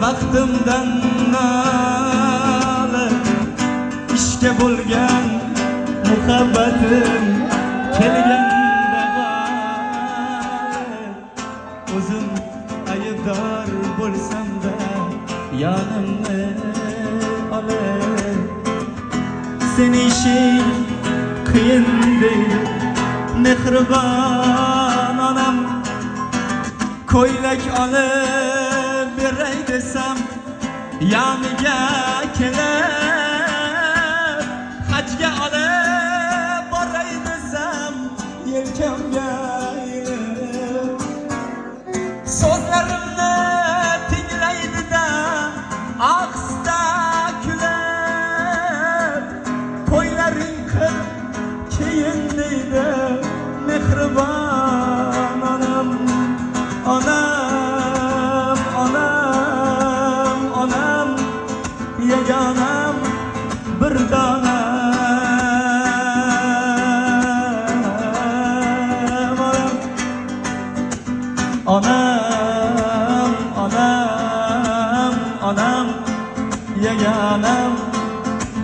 baxtimdan nolib ishga bo'lgan muhabbatim kelganda g'olib o'zim aybdor bo'lsam-da yonimni olib seni ishing qiyin deydi mehribon onam ko'ylak olib beray desam yoniga kelib hajga olib boray desam yelkamga ilib so'zlarimni tinglaydi-da ohista kulib to'ylaring qil keyin deydi mehribon onam onam onam onam yagonam bir donam onam onam onam yagonam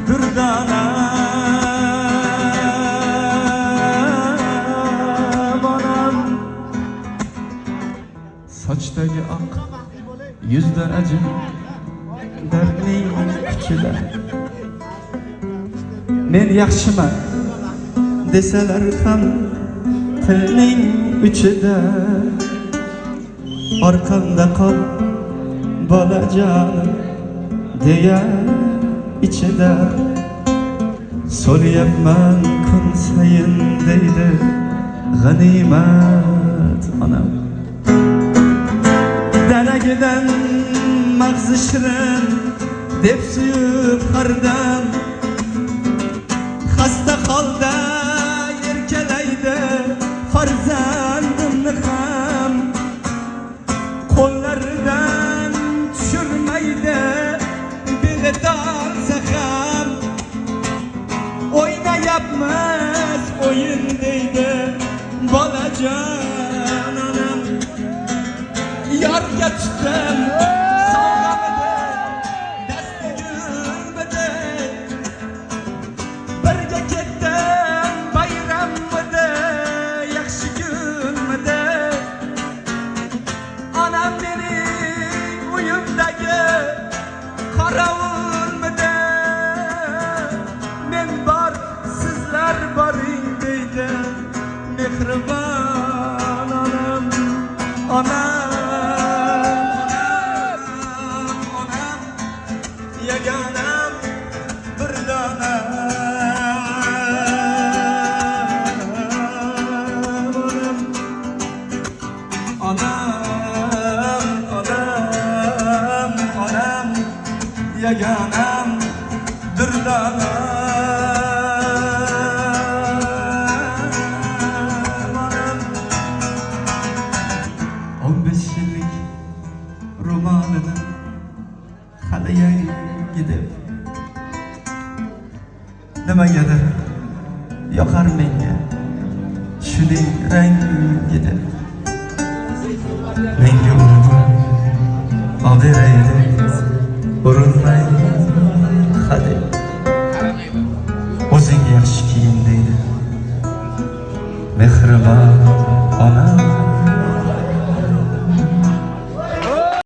bir donam onam sochdagi oq yuzda ajin dardning kuchida men yaxshiman desalar ham tilning uchida orqamda qol bolajonim deya ichida so'rayapman kun sayin deydi g'animat onam daragidan mag'zi shirin deb suyib hardam xasta holda erkalaydi farzandimni ham qo'llaridan tushirmaydi beg'atorsa ham o'ynayapmiz o'yin deydi bolajon onam yorga tutdim sog'amidi dasti gulmidi birga ketdim bayrammidi yaxshi kunmidi onam mening uyimdagi qorovulmidi men bor sizlar boring deydi mehribon onam onam yagonam bir donam onam onam onam yagonam bir donam onam 15 yillik romanini hali yangi deb nimagadir yoqar menga shuning rangi deb menga uni oberaydi o'rin